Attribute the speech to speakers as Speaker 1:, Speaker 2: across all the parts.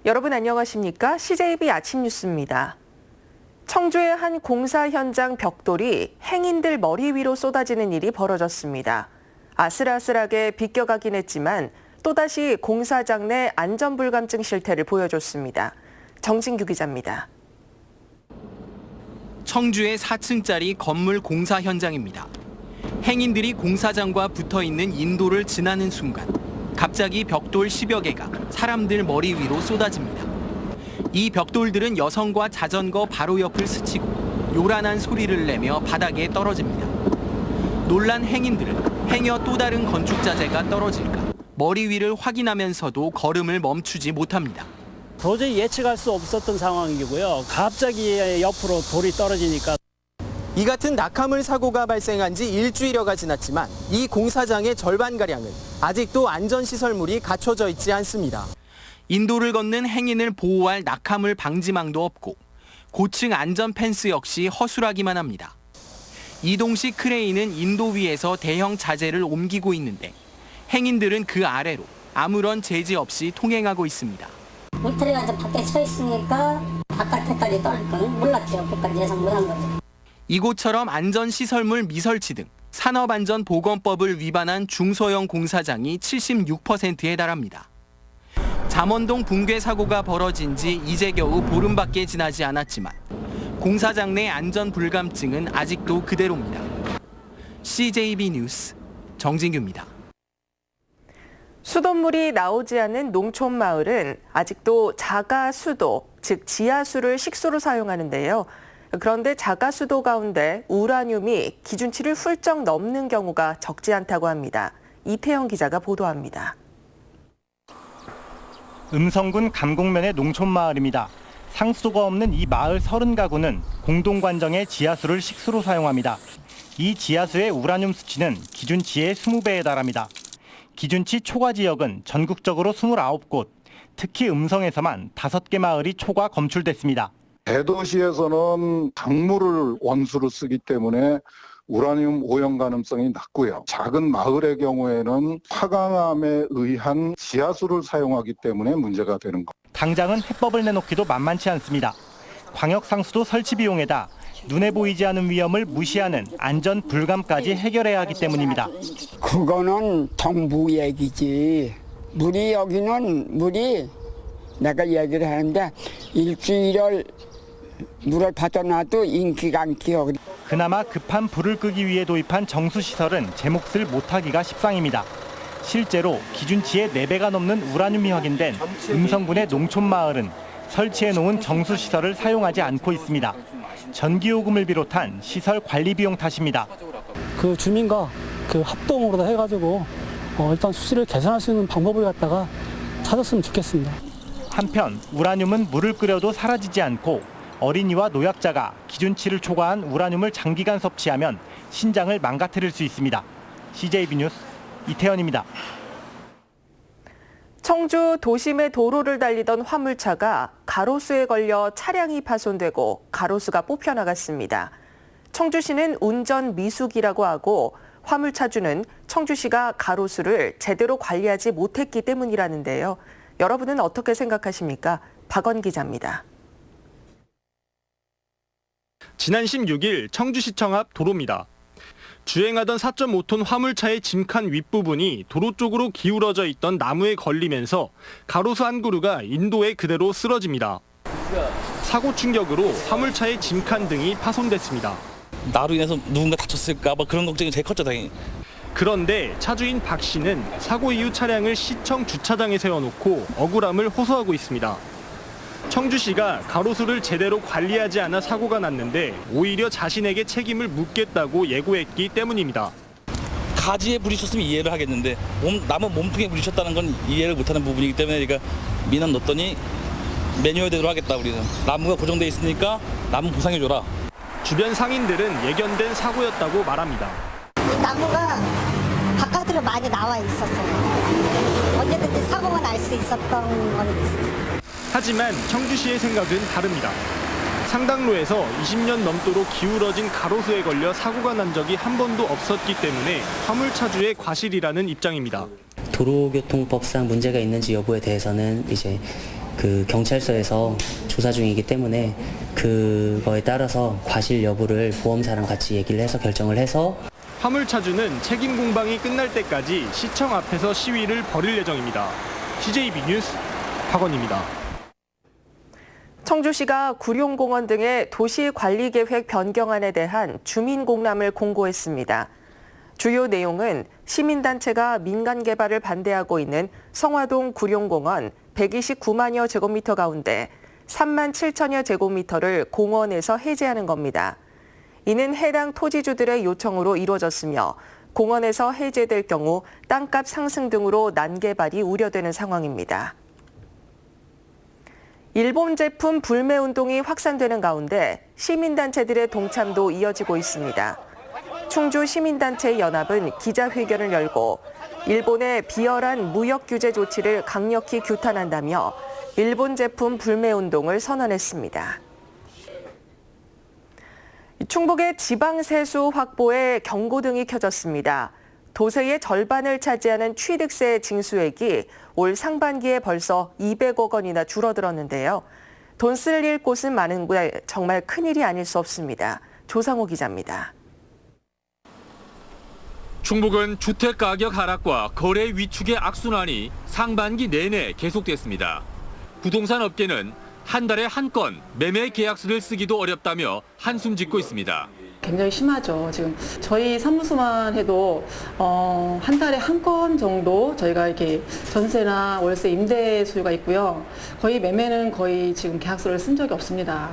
Speaker 1: 여러분 안녕하십니까? CJB 아침 뉴스입니다. 청주의 한 공사 현장 벽돌이 행인들 머리 위로 쏟아지는 일이 벌어졌습니다. 아슬아슬하게 비껴가긴 했지만 또다시 공사장 내 안전불감증 실태를 보여줬습니다. 정진규 기자입니다.
Speaker 2: 청주의 4층짜리 건물 공사 현장입니다. 행인들이 공사장과 붙어있는 인도를 지나는 순간 갑자기 벽돌 10여 개가 사람들 머리 위로 쏟아집니다. 이 벽돌들은 여성과 자전거 바로 옆을 스치고 요란한 소리를 내며 바닥에 떨어집니다. 놀란 행인들은 행여 또 다른 건축 자재가 떨어질까 머리 위를 확인하면서도 걸음을 멈추지 못합니다.
Speaker 3: 도저히 예측할 수 없었던 상황이고요. 갑자기 옆으로 돌이 떨어지니까.
Speaker 4: 이 같은 낙하물 사고가 발생한 지 일주일여가 지났지만 이 공사장의 절반가량은 아직도 안전시설물이 갖춰져 있지 않습니다.
Speaker 2: 인도를 걷는 행인을 보호할 낙하물 방지망도 없고 고층 안전 펜스 역시 허술하기만 합니다. 이동식 크레인은 인도 위에서 대형 자재를 옮기고 있는데 행인들은 그 아래로 아무런 제지 없이 통행하고 있습니다.
Speaker 5: 울트라가 이제 밖에 서 있으니까 바깥에까지 떨어질 거는 몰랐죠. 그까지 예상 못한 거죠.
Speaker 2: 이곳처럼 안전시설물 미설치 등 산업안전보건법을 위반한 중소형 공사장이 76%에 달합니다. 잠원동 붕괴 사고가 벌어진 지 이제 겨우 보름밖에 지나지 않았지만 공사장 내 안전불감증은 아직도 그대로입니다. CJB 뉴스 정진규입니다.
Speaker 1: 수돗물이 나오지 않는 농촌 마을은 아직도 자가수도, 즉 지하수를 식수로 사용하는데요. 그런데 자가수도 가운데 우라늄이 기준치를 훌쩍 넘는 경우가 적지 않다고 합니다. 이태영 기자가 보도합니다.
Speaker 6: 음성군 감곡면의 농촌 마을입니다. 상수도가 없는 이 마을 30가구는 공동관정의 지하수를 식수로 사용합니다. 이 지하수의 우라늄 수치는 기준치의 20배에 달합니다. 기준치 초과 지역은 전국적으로 29곳, 특히 음성에서만 5개 마을이 초과 검출됐습니다.
Speaker 7: 대도시에서는 강물을 원수로 쓰기 때문에 우라늄 오염 가능성이 낮고요. 작은 마을의 경우에는 화강암에 의한 지하수를 사용하기 때문에 문제가 되는 겁니다.
Speaker 6: 당장은 해법을 내놓기도 만만치 않습니다. 광역상수도 설치 비용에다 눈에 보이지 않는 위험을 무시하는 안전 불감까지 해결해야 하기 때문입니다.
Speaker 8: 그거는 정부 얘기지. 물이 내가 얘기를 하는데 일주일을 물을 받아놔도 인기가 안 끼어.
Speaker 6: 그나마 급한 불을 끄기 위해 도입한 정수시설은 제 몫을 못하기가 십상입니다. 실제로 기준치의 4배가 넘는 우라늄이 확인된 음성군의 농촌마을은 설치해놓은 정수시설을 사용하지 않고 있습니다. 전기요금을 비롯한 시설 관리 비용 탓입니다.
Speaker 3: 그 주민과 그 합동으로 해가지고 일단 수치를 개선할 수 있는 방법을 갖다가 찾았으면 좋겠습니다.
Speaker 6: 한편 우라늄은 물을 끓여도 사라지지 않고 어린이와 노약자가 기준치를 초과한 우라늄을 장기간 섭취하면 신장을 망가뜨릴 수 있습니다. CJB 뉴스 이태현입니다.
Speaker 1: 청주 도심의 도로를 달리던 화물차가 가로수에 걸려 차량이 파손되고 가로수가 뽑혀나갔습니다. 청주시는 운전 미숙이라고 하고 화물차주는 청주시가 가로수를 제대로 관리하지 못했기 때문이라는데요. 여러분은 어떻게 생각하십니까? 박원 기자입니다.
Speaker 9: 지난 16일 청주시청 앞 도로입니다. 주행하던 4.5톤 화물차의 짐칸 윗부분이 도로 쪽으로 기울어져 있던 나무에 걸리면서 가로수 한 그루가 인도에 그대로 쓰러집니다. 사고 충격으로 화물차의 짐칸 등이 파손됐습니다.
Speaker 10: 나로 인해서 누군가 다쳤을까 봐 그런 걱정이 제일 컸죠, 당연히.
Speaker 9: 그런데 차주인 박 씨는 사고 이후 차량을 시청 주차장에 세워놓고 억울함을 호소하고 있습니다. 청주시가 가로수를 제대로 관리하지 않아 사고가 났는데 오히려 자신에게 책임을 묻겠다고 예고했기 때문입니다.
Speaker 10: 가지에 부딪혔으면 이해를 하겠는데 남은 몸통에 부딪혔다는 건 이해를 못하는 부분이기 때문에 그러니까 민원 넣었더니 매뉴얼대로 하겠다 우리는. 나무가 고정돼 있으니까 나무 보상해줘라.
Speaker 9: 주변 상인들은 예견된 사고였다고 말합니다.
Speaker 5: 나무가 바깥으로 많이 나와 있었어요. 언제든지 사고가 날 수 있었던 건 있었어요.
Speaker 9: 하지만 청주시의 생각은 다릅니다. 상당로에서 20년 넘도록 기울어진 가로수에 걸려 사고가 난 적이 한 번도 없었기 때문에 화물차주의 과실이라는 입장입니다.
Speaker 11: 도로교통법상 문제가 있는지 여부에 대해서는 이제 그 경찰서에서 조사 중이기 때문에 그거에 따라서 과실 여부를 보험사랑 같이 얘기를 해서 결정을 해서
Speaker 9: 화물차주는 책임 공방이 끝날 때까지 시청 앞에서 시위를 벌일 예정입니다. CJB 뉴스 박원입니다.
Speaker 1: 청주시가 구룡공원 등의 도시관리계획 변경안에 대한 주민공람을 공고했습니다. 주요 내용은 시민단체가 민간 개발을 반대하고 있는 성화동 구룡공원 129만여 제곱미터 가운데 3만 7천여 제곱미터를 공원에서 해제하는 겁니다. 이는 해당 토지주들의 요청으로 이루어졌으며 공원에서 해제될 경우 땅값 상승 등으로 난개발이 우려되는 상황입니다. 일본 제품 불매 운동이 확산되는 가운데 시민단체들의 동참도 이어지고 있습니다. 충주 시민단체 연합은 기자회견을 열고 일본의 비열한 무역 규제 조치를 강력히 규탄한다며 일본 제품 불매 운동을 선언했습니다. 충북의 지방세수 확보에 경고등이 켜졌습니다. 도세의 절반을 차지하는 취득세 징수액이 올 상반기에 벌써 200억 원이나 줄어들었는데요. 돈 쓸 일 곳은 많은데 정말 큰일이 아닐 수 없습니다. 조상호 기자입니다.
Speaker 12: 충북은 주택가격 하락과 거래 위축의 악순환이 상반기 내내 계속됐습니다. 부동산 업계는 한 달에 한 건 매매 계약서를 쓰기도 어렵다며 한숨 짓고 있습니다.
Speaker 13: 굉장히 심하죠. 지금 저희 사무소만 해도 한 달에 한 건 정도 저희가 이렇게 전세나 월세 임대 수요가 있고요. 거의 매매는 거의 지금 계약서를 쓴 적이 없습니다.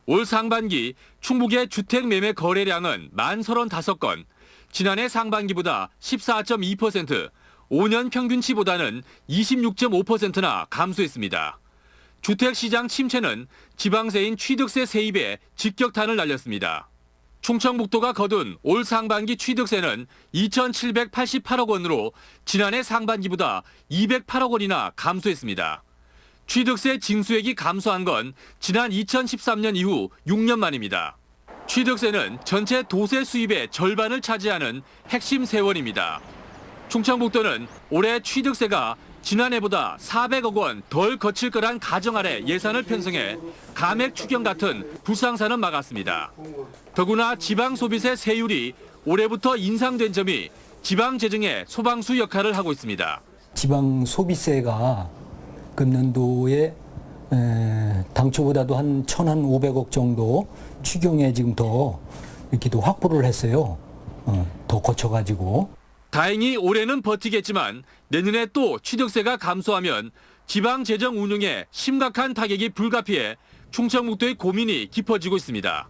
Speaker 12: 올 상반기 충북의 주택 매매 거래량은 1035건, 지난해 상반기보다 14.2%, 5년 평균치보다는 26.5%나 감소했습니다. 주택시장 침체는 지방세인 취득세 세입에 직격탄을 날렸습니다. 충청북도가 거둔 올 상반기 취득세는 2,788억 원으로 지난해 상반기보다 208억 원이나 감소했습니다. 취득세 징수액이 감소한 건 지난 2013년 이후 6년 만입니다. 취득세는 전체 도세 수입의 절반을 차지하는 핵심 세원입니다. 충청북도는 올해 취득세가 지난해보다 400억 원 덜 거칠 거란 가정 아래 예산을 편성해 감액 추경 같은 불상사는 막았습니다. 더구나 지방소비세 세율이 올해부터 인상된 점이 지방재정의 소방수 역할을 하고 있습니다.
Speaker 14: 지방소비세가 금년도에 당초보다도 한 1,500억 정도 추경에 지금 더 이렇게 더 확보를 했어요. 더 거쳐가지고.
Speaker 12: 다행히 올해는 버티겠지만 내년에 또 취득세가 감소하면 지방재정 운용에 심각한 타격이 불가피해 충청북도의 고민이 깊어지고 있습니다.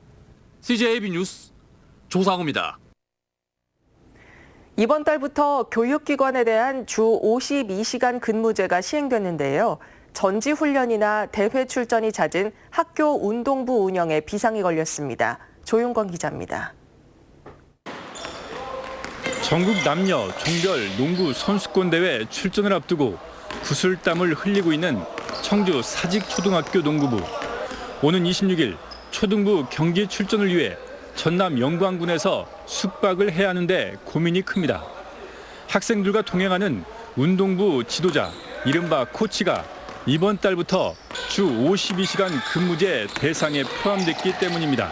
Speaker 12: CJB 뉴스 조상호입니다.
Speaker 1: 이번 달부터 교육기관에 대한 주 52시간 근무제가 시행됐는데요. 전지훈련이나 대회 출전이 잦은 학교 운동부 운영에 비상이 걸렸습니다. 조용건 기자입니다.
Speaker 15: 전국 남녀 종별 농구 선수권 대회 출전을 앞두고 구슬땀을 흘리고 있는 청주 사직초등학교 농구부. 오는 26일 초등부 경기 출전을 위해 전남 영광군에서 숙박을 해야 하는데 고민이 큽니다. 학생들과 동행하는 운동부 지도자, 이른바 코치가 이번 달부터 주 52시간 근무제 대상에 포함됐기 때문입니다.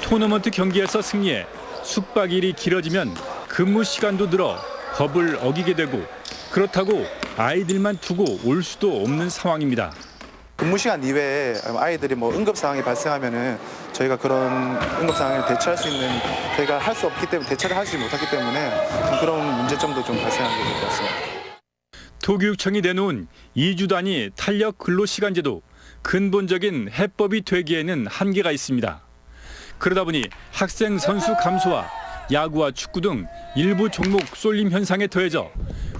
Speaker 15: 토너먼트 경기에서 승리해 숙박일이 길어지면 근무 시간도 늘어 법을 어기게 되고 그렇다고 아이들만 두고 올 수도 없는 상황입니다.
Speaker 16: 근무 시간 이외에 아이들이 응급 상황이 발생하면은 저희가 그런 응급 상황을 대처할 수 있는 저희가 할 수 없기 때문에 대처를 하지 못하기 때문에 그런 문제점도 좀 발생하게 될 것 같습니다.
Speaker 15: 도교육청이 내놓은 2주 단위 탄력 근로시간제도 근본적인 해법이 되기에는 한계가 있습니다. 그러다 보니 학생 선수 감소와 야구와 축구 등 일부 종목 쏠림 현상에 더해져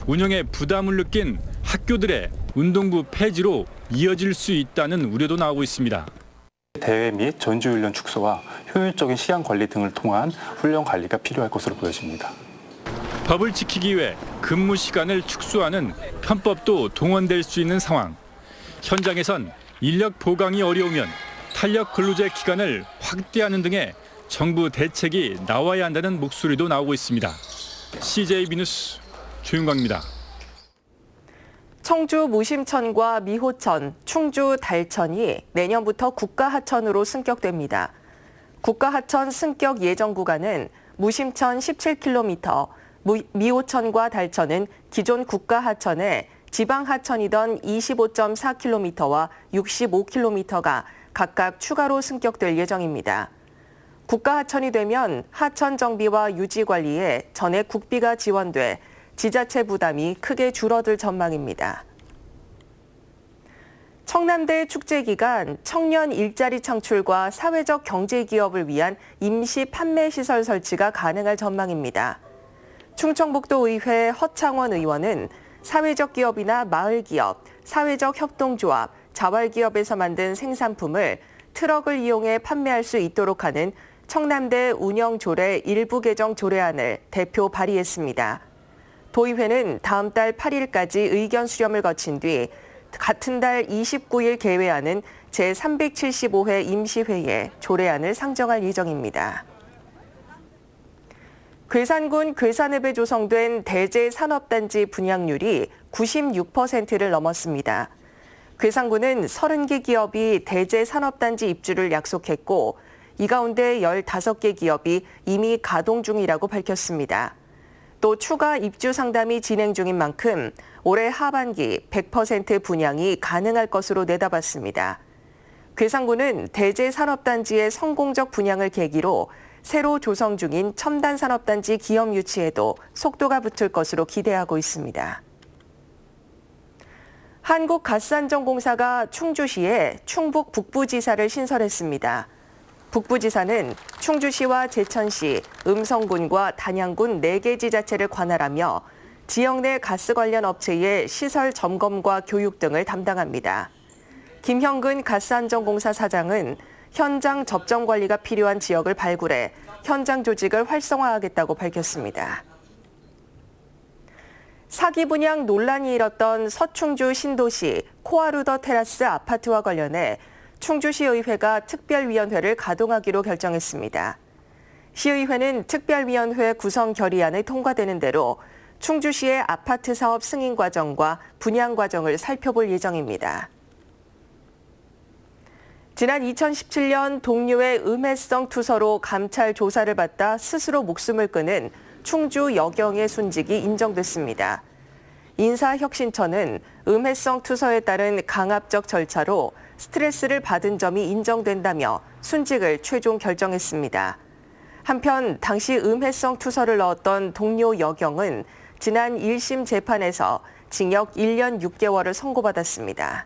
Speaker 15: 운영에 부담을 느낀 학교들의 운동부 폐지로 이어질 수 있다는 우려도 나오고 있습니다.
Speaker 17: 대회 및 전주훈련 축소와 효율적인 시간 관리 등을 통한 훈련 관리가 필요할 것으로 보여집니다.
Speaker 15: 법을 지키기 위해 근무 시간을 축소하는 편법도 동원될 수 있는 상황. 현장에선 인력 보강이 어려우면 탄력 근로제 기간을 확대하는 등의 정부 대책이 나와야 한다는 목소리도 나오고 있습니다. CJB 뉴스 조윤광입니다.
Speaker 1: 청주 무심천과 미호천, 충주 달천이 내년부터 국가하천으로 승격됩니다. 국가하천 승격 예정 구간은 무심천 17km, 미호천과 달천은 기존 국가하천에 지방하천이던 25.4km와 65km가 각각 추가로 승격될 예정입니다. 국가하천이 되면 하천 정비와 유지 관리에 전액 국비가 지원돼 지자체 부담이 크게 줄어들 전망입니다. 청남대 축제 기간 청년 일자리 창출과 사회적 경제 기업을 위한 임시 판매 시설 설치가 가능할 전망입니다. 충청북도의회 허창원 의원은 사회적 기업이나 마을 기업, 사회적 협동조합, 자활기업에서 만든 생산품을 트럭을 이용해 판매할 수 있도록 하는 청남대 운영조례 일부 개정 조례안을 대표 발의했습니다. 도의회는 다음 달 8일까지 의견 수렴을 거친 뒤 같은 달 29일 개회하는 제375회 임시회의에 조례안을 상정할 예정입니다. 괴산군 괴산읍에 조성된 대제산업단지 분양률이 96%를 넘었습니다. 괴산군은 30개 기업이 대제산업단지 입주를 약속했고 이 가운데 15개 기업이 이미 가동 중이라고 밝혔습니다. 또 추가 입주 상담이 진행 중인 만큼 올해 하반기 100% 분양이 가능할 것으로 내다봤습니다. 괴산군은 대제산업단지의 성공적 분양을 계기로 새로 조성 중인 첨단산업단지 기업 유치에도 속도가 붙을 것으로 기대하고 있습니다. 한국가스안전공사가 충주시에 충북 북부지사를 신설했습니다. 북부지사는 충주시와 제천시, 음성군과 단양군 4개 지자체를 관할하며 지역 내 가스 관련 업체의 시설 점검과 교육 등을 담당합니다. 김형근 가스안전공사 사장은 현장 접점 관리가 필요한 지역을 발굴해 현장 조직을 활성화하겠다고 밝혔습니다. 사기 분양 논란이 일었던 서충주 신도시 코아루더 테라스 아파트와 관련해 충주시의회가 특별위원회를 가동하기로 결정했습니다. 시의회는 특별위원회 구성 결의안이 통과되는 대로 충주시의 아파트 사업 승인 과정과 분양 과정을 살펴볼 예정입니다. 지난 2017년 동료의 음해성 투서로 감찰 조사를 받다 스스로 목숨을 끊은 충주 여경의 순직이 인정됐습니다. 인사혁신처는 음해성 투서에 따른 강압적 절차로 스트레스를 받은 점이 인정된다며 순직을 최종 결정했습니다. 한편 당시 음해성 투서를 넣었던 동료 여경은 지난 1심 재판에서 징역 1년 6개월을 선고받았습니다.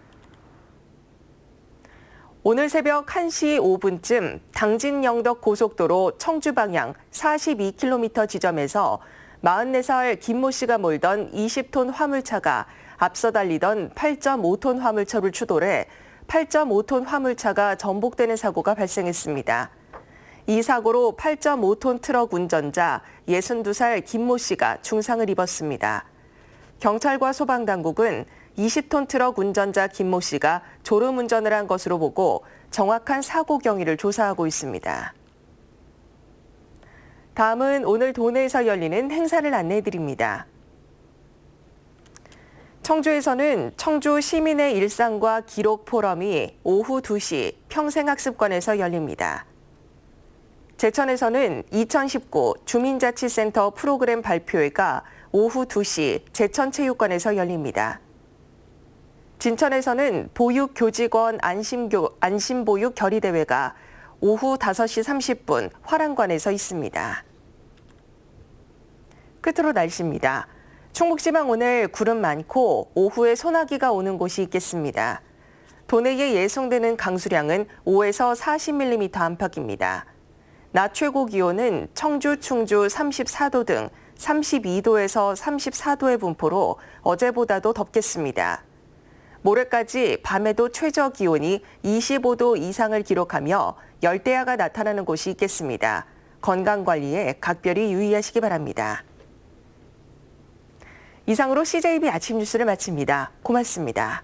Speaker 1: 오늘 새벽 1시 5분쯤 당진영덕 고속도로 청주 방향 42km 지점에서 44살 김모 씨가 몰던 20톤 화물차가 앞서 달리던 8.5톤 화물차를 추돌해 8.5톤 화물차가 전복되는 사고가 발생했습니다. 이 사고로 8.5톤 트럭 운전자 62살 김모 씨가 중상을 입었습니다. 경찰과 소방당국은 20톤 트럭 운전자 김모 씨가 졸음운전을 한 것으로 보고 정확한 사고 경위를 조사하고 있습니다. 다음은 오늘 도내에서 열리는 행사를 안내해드립니다. 청주에서는 청주 시민의 일상과 기록 포럼이 오후 2시 평생학습관에서 열립니다. 제천에서는 2019 주민자치센터 프로그램 발표회가 오후 2시 제천체육관에서 열립니다. 진천에서는 보육교직원 안심보육 결의대회가 오후 5시 30분 화랑관에서 있습니다. 끝으로 날씨입니다. 충북지방 오늘 구름 많고 오후에 소나기가 오는 곳이 있겠습니다. 도내에 예상되는 강수량은 5에서 40mm 안팎입니다. 낮 최고 기온은 청주, 충주 34도 등 32도에서 34도의 분포로 어제보다도 덥겠습니다. 모레까지 밤에도 최저 기온이 25도 이상을 기록하며 열대야가 나타나는 곳이 있겠습니다. 건강관리에 각별히 유의하시기 바랍니다. 이상으로 CJB 아침 뉴스를 마칩니다. 고맙습니다.